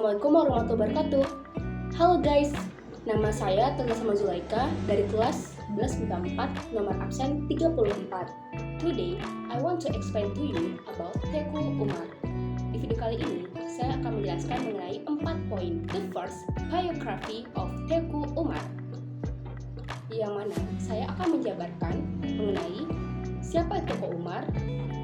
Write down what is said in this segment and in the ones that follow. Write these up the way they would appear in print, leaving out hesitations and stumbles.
Assalamualaikum warahmatullahi wabarakatuh. Halo guys, nama saya Tengah Sama Zulaika dari kelas 11 nomor absen 34. Today, I want to explain to you about Teuku Umar. Di video kali ini, saya akan menjelaskan mengenai 4 poin. The first, biography of Teuku Umar, yang mana saya akan menjabarkan mengenai siapa Teuku Umar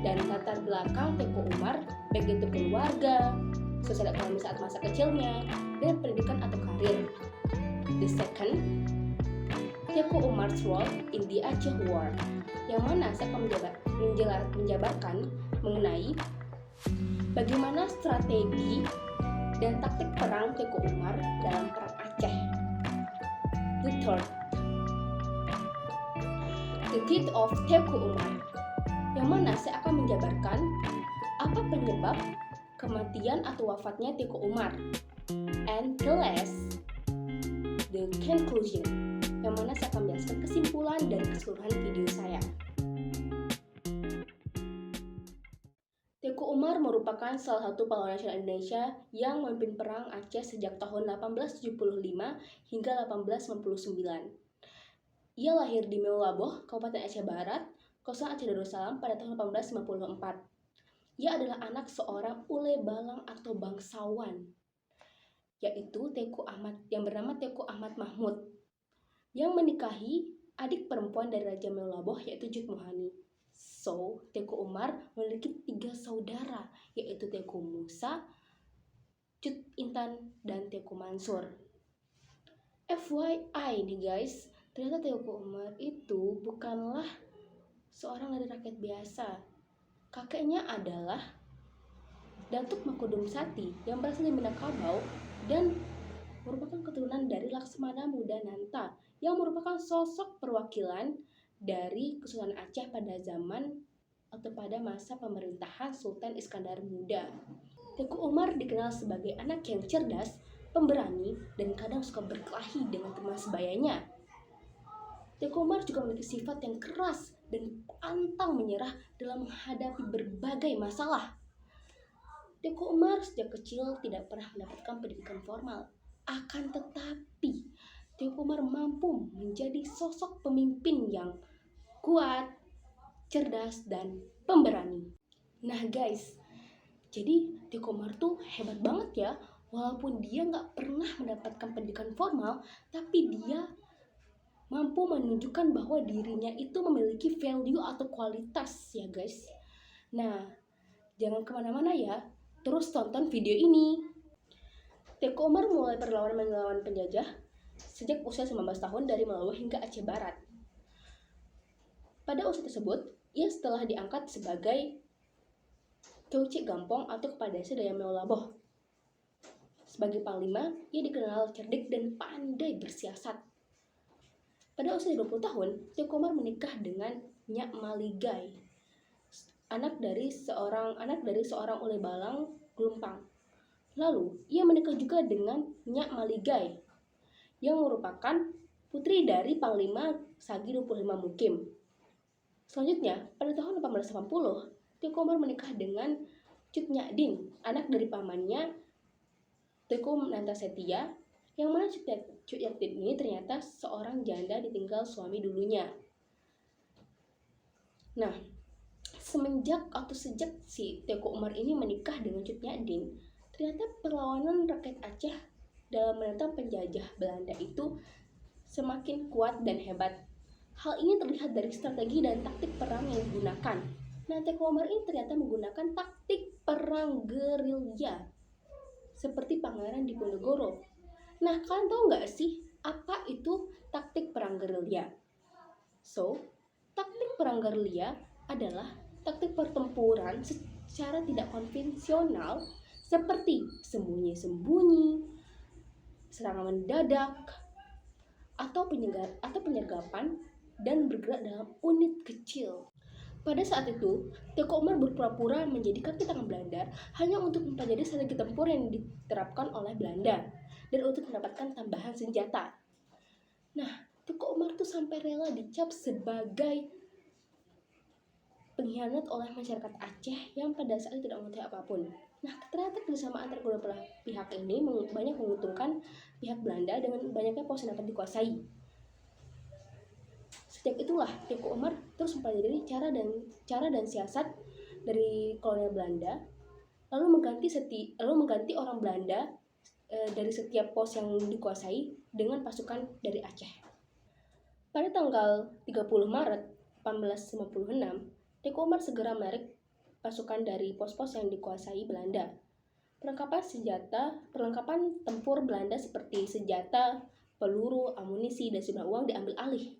dan latar belakang Teuku Umar, baik itu keluarga, sosial ekonomi saat masa kecilnya, dan pendidikan atau karir. The second, Teuku Umar's role in the Aceh War, yang mana saya akan menjabarkan mengenai bagaimana strategi dan taktik perang Teuku Umar dalam perang Aceh. The third, the death of Teuku Umar, yang mana saya akan menjabarkan apa penyebab kematian atau wafatnya Teuku Umar. And the last, the conclusion, yang mana saya akan menjelaskan kesimpulan dari keseluruhan video saya. Teuku Umar merupakan salah satu pahlawan nasional Indonesia yang memimpin perang Aceh sejak tahun 1875 hingga 1899. Ia lahir di Meulaboh, Kabupaten Aceh Barat, Kosong Aceh Darussalam pada tahun 1854. Ia adalah anak seorang ule balang atau bangsawan, yaitu Teuku Ahmad yang bernama Teuku Ahmad Mahmud, yang menikahi adik perempuan dari Raja Meulaboh yaitu Jut Muhani. So, Teuku Umar memiliki 3 saudara, yaitu Teuku Musa, Jut Intan, dan Teuku Mansur. FYI nih guys, ternyata Teuku Umar itu bukanlah seorang dari rakyat biasa. Kakeknya adalah Datuk Makudum Sati yang berasal dari Minangkabau dan merupakan keturunan dari Laksmana Mudananta yang merupakan sosok perwakilan dari Kesultanan Aceh pada zaman atau pada masa pemerintahan Sultan Iskandar Muda. Teuku Umar dikenal sebagai anak yang cerdas, pemberani, dan kadang suka berkelahi dengan teman sebayanya. Teuku Umar juga memiliki sifat yang keras dan pantang menyerah dalam menghadapi berbagai masalah. Teuku Umar sejak kecil tidak pernah mendapatkan pendidikan formal. Akan tetapi, Teuku Umar mampu menjadi sosok pemimpin yang kuat, cerdas, dan pemberani. Nah guys, jadi Teuku Umar tuh hebat banget ya. Walaupun dia nggak pernah mendapatkan pendidikan formal, tapi dia mampu menunjukkan bahwa dirinya itu memiliki value atau kualitas ya guys. Nah, jangan kemana-mana ya, terus tonton video ini. Teuku Umar mulai perlawanan melawan penjajah sejak usia 19 tahun dari Meulaboh hingga Aceh Barat. Pada usia tersebut, ia setelah diangkat sebagai Keucik Gampong atau Kepala Desa Daya Meulaboh. Sebagai panglima, ia dikenal cerdik dan pandai bersiasat. Pada usia 20 tahun, Teuku Umar menikah dengan Nyak Maligai, anak dari seorang ule balang Gelumpang. Lalu, ia menikah juga dengan Nyak Maligai, yang merupakan putri dari Panglima Sagi 25 Mukim. Selanjutnya, pada tahun 1880, Teuku Umar menikah dengan Cut Nyadin, anak dari pamannya Teuku Nantasetia, yang mana Cut Nyadin ini ternyata seorang janda ditinggal suami dulunya. Nah, sejak si Teuku Umar ini menikah dengan Cut Nyadin, ternyata perlawanan rakyat Aceh dalam menentang penjajah Belanda itu semakin kuat dan hebat. Hal ini terlihat dari strategi dan taktik perang yang digunakan. Nah, Teuku Umar ini ternyata menggunakan taktik perang gerilya seperti Pangeran Diponegoro. Nah, kalian tahu nggak sih apa itu taktik perang gerilya? So, taktik perang gerilya adalah taktik pertempuran secara tidak konvensional seperti sembunyi-sembunyi, serangan mendadak, atau penyergapan dan bergerak dalam unit kecil. Pada saat itu, Teuku Umar berpura-pura menjadi kaki tangan Belanda hanya untuk mempelajari strategi tempur yang diterapkan oleh Belanda dan untuk mendapatkan tambahan senjata. Nah, Teuku Umar tuh sampai rela dicap sebagai pengkhianat oleh masyarakat Aceh yang pada saat itu tidak mengetahui apapun. Nah, ternyata kerjasama antara kedua belah pihak ini banyak menguntungkan pihak Belanda dengan banyaknya pos yang dapat dikuasai. Sejak itulah Teuku Umar terus mempelajari cara dan siasat dari kolonial Belanda, lalu mengganti orang Belanda dari setiap pos yang dikuasai dengan pasukan dari Aceh. Pada tanggal 30 Maret 1856, Teuku Umar segera menarik pasukan dari pos-pos yang dikuasai Belanda. Perlengkapan tempur Belanda seperti senjata, peluru, amunisi, dan sejumlah uang diambil alih.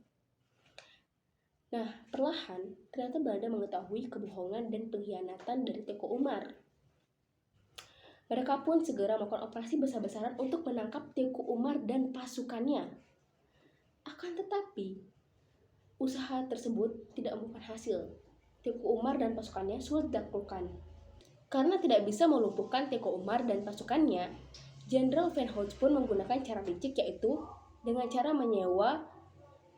Nah, perlahan ternyata Belanda mengetahui kebohongan dan pengkhianatan dari Teuku Umar. Mereka pun segera melakukan operasi besar-besaran untuk menangkap Teuku Umar dan pasukannya. Akan tetapi, usaha tersebut tidak membuahkan hasil. Teuku Umar dan pasukannya sulit ditaklukkan. Karena tidak bisa melumpuhkan Teuku Umar dan pasukannya, Jenderal Van Holtz pun menggunakan cara licik, yaitu dengan cara menyewa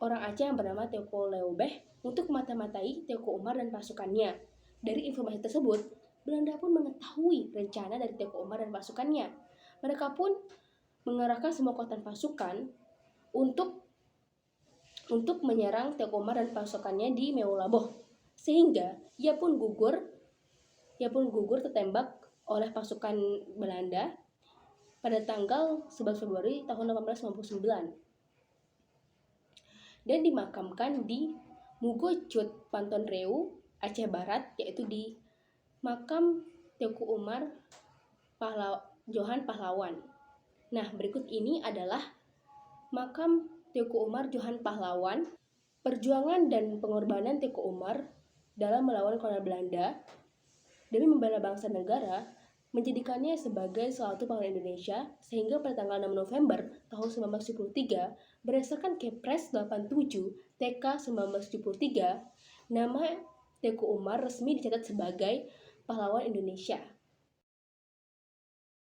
orang Aceh yang bernama Teuku Leubeh untuk mata-matai Teuku Umar dan pasukannya. Dari informasi tersebut, Belanda pun mengetahui rencana dari Teuku Umar dan pasukannya. Mereka pun mengerahkan semua kekuatan pasukan untuk menyerang Teuku Umar dan pasukannya di Meulaboh, sehingga ia pun gugur tertembak oleh pasukan Belanda pada tanggal 11 Februari tahun 1899 dan dimakamkan di Mugo Cut Panton Reu, Aceh Barat, yaitu di makam Teuku Umar Johan Pahlawan. Nah, berikut ini adalah makam Teuku Umar Johan Pahlawan, perjuangan dan pengorbanan Teuku Umar dalam melawan kolonial Belanda demi membela bangsa negara, menjadikannya sebagai salah satu pahlawan Indonesia, sehingga pada tanggal 6 November tahun 1973, berdasarkan Kepres 87 TK 1973, nama Teuku Umar resmi dicatat sebagai pahlawan Indonesia.